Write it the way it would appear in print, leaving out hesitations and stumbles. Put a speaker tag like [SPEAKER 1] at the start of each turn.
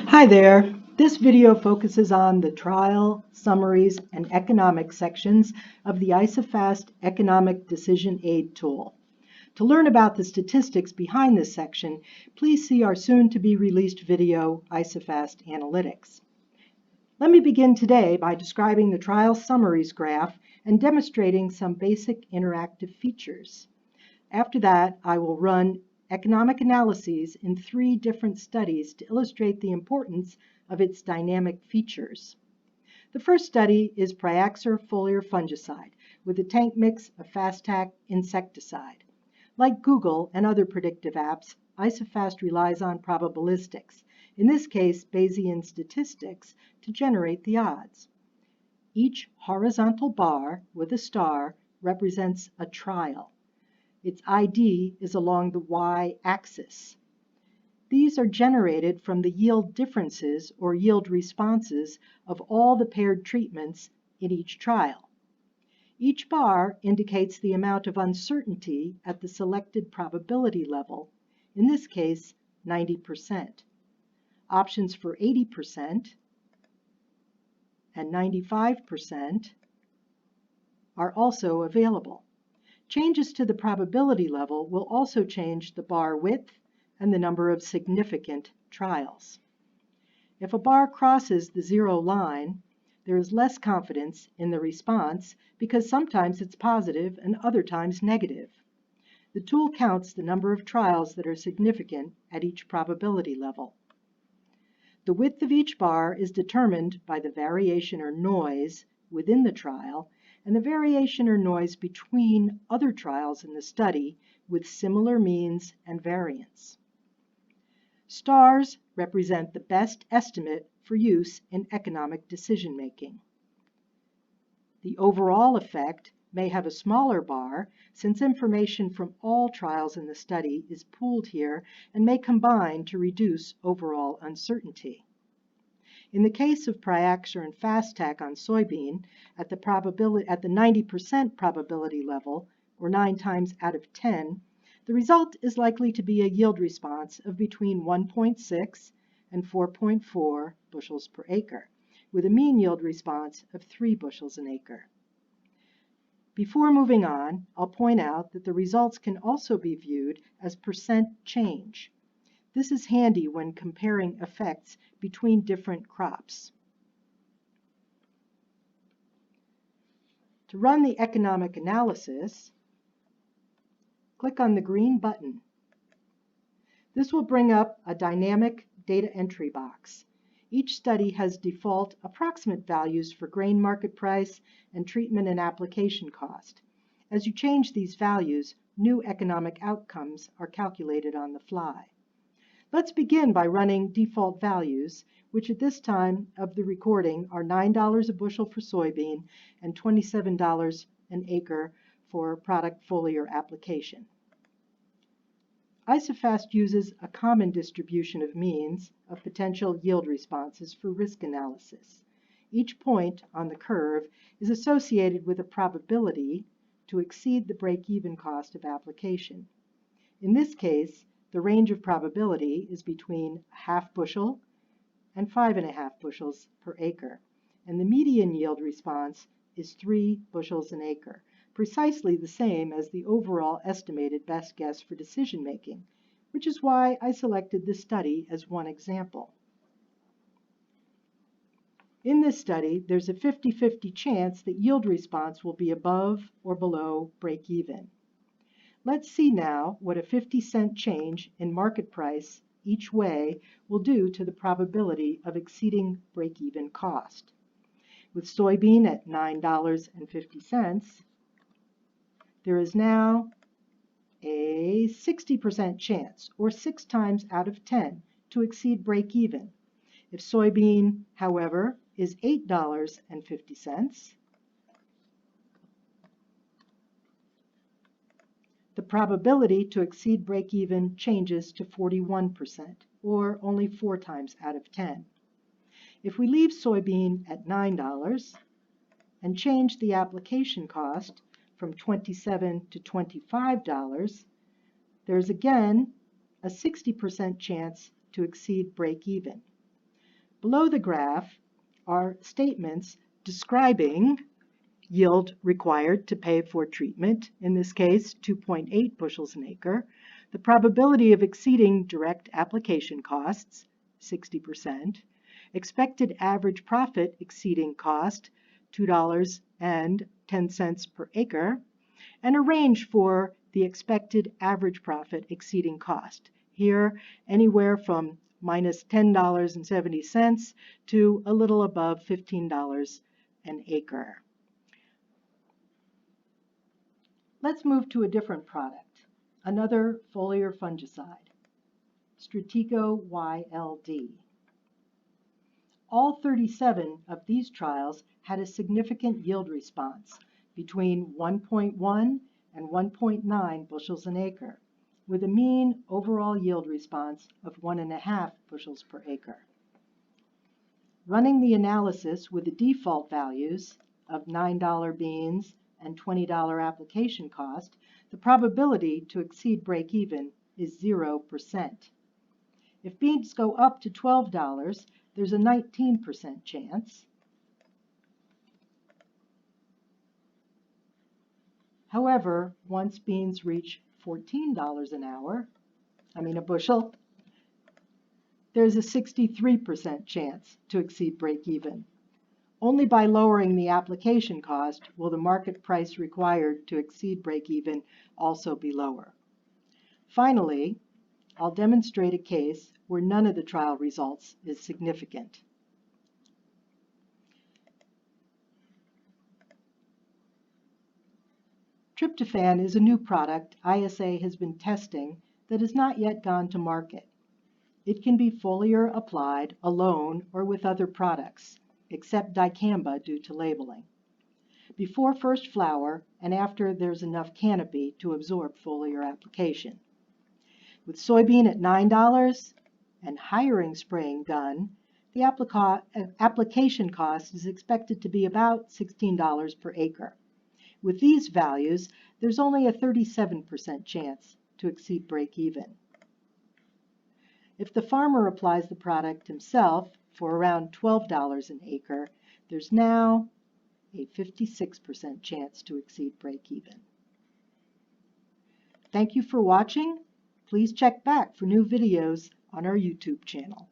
[SPEAKER 1] Hi there. This video focuses on the trial, summaries, and economic sections of the ISOFAST Economic Decision Aid tool. To learn about the statistics behind this section, please see our soon-to-be-released video, ISOFAST Analytics. Let me begin today by describing the trial summaries graph and demonstrating some basic interactive features. After that, I will run economic analyses in 3 different studies to illustrate the importance of its dynamic features. The first study is Priaxor foliar fungicide with a tank mix of FastTac insecticide. Like Google and other predictive apps, ISOFAST relies on probabilistics, in this case Bayesian statistics, to generate the odds. Each horizontal bar with a star represents a trial. Its ID is along the y-axis. These are generated from the yield differences or yield responses of all the paired treatments in each trial. Each bar indicates the amount of uncertainty at the selected probability level, in this case 90%. Options for 80% and 95% are also available. Changes to the probability level will also change the bar width and the number of significant trials. If a bar crosses the zero line, there is less confidence in the response because sometimes it's positive and other times negative. The tool counts the number of trials that are significant at each probability level. The width of each bar is determined by the variation or noise within the trial and the variation or noise between other trials in the study with similar means and variance. Stars represent the best estimate for use in economic decision-making. The overall effect may have a smaller bar since information from all trials in the study is pooled here and may combine to reduce overall uncertainty. In the case of Priaxor and FastTac on soybean, at the 90% probability level, or 9 times out of 10, the result is likely to be a yield response of between 1.6 and 4.4 bushels per acre, with a mean yield response of 3 bushels an acre. Before moving on, I'll point out that the results can also be viewed as percent change. This is handy when comparing effects between different crops. To run the economic analysis, click on the green button. This will bring up a dynamic data entry box. Each study has default approximate values for grain market price and treatment and application cost. As you change these values, new economic outcomes are calculated on the fly. Let's begin by running default values, which at this time of the recording are $9 a bushel for soybean and $27 an acre for product foliar application. ISOFAST uses a common distribution of means of potential yield responses for risk analysis. Each point on the curve is associated with a probability to exceed the break-even cost of application. In this case, the range of probability is between ½ bushel and 5½ bushels per acre, and the median yield response is 3 bushels an acre, precisely the same as the overall estimated best guess for decision making, which is why I selected this study as one example. In this study, there's a 50-50 chance that yield response will be above or below break even. Let's see now what a 50-cent change in market price each way will do to the probability of exceeding break-even cost. With soybean at $9.50, there is now a 60% chance, or 6 times out of 10, to exceed break-even. If soybean, however, is $8.50, the probability to exceed break-even changes to 41%, or only 4 times out of 10. If we leave soybean at $9 and change the application cost from $27 to $25, there's again a 60% chance to exceed break-even. Below the graph are statements describing yield required to pay for treatment, in this case 2.8 bushels an acre, the probability of exceeding direct application costs, 60%, expected average profit exceeding cost, $2.10 per acre, and a range for the expected average profit exceeding cost. Here, anywhere from minus $10.70 to a little above $15 an acre. Let's move to a different product, another foliar fungicide, Statistical YLD. All 37 of these trials had a significant yield response between 1.1 and 1.9 bushels an acre, with a mean overall yield response of 1.5 bushels per acre. Running the analysis with the default values of $9 beans and $20 application cost, the probability to exceed break-even is 0%. If beans go up to $12, there's a 19% chance. However, once beans reach $14 a bushel, there's a 63% chance to exceed break-even. Only by lowering the application cost will the market price required to exceed break-even also be lower. Finally, I'll demonstrate a case where none of the trial results is significant. Tryptophan is a new product ISA has been testing that has not yet gone to market. It can be foliar applied alone or with other products, except dicamba due to labeling, before first flower and after there's enough canopy to absorb foliar application. With soybean at $9 and hiring spraying done, the application cost is expected to be about $16 per acre. With these values, there's only a 37% chance to exceed break-even. If the farmer applies the product himself for around $12 an acre, there's now a 56% chance to exceed break-even. Thank you for watching. Please check back for new videos on our YouTube channel.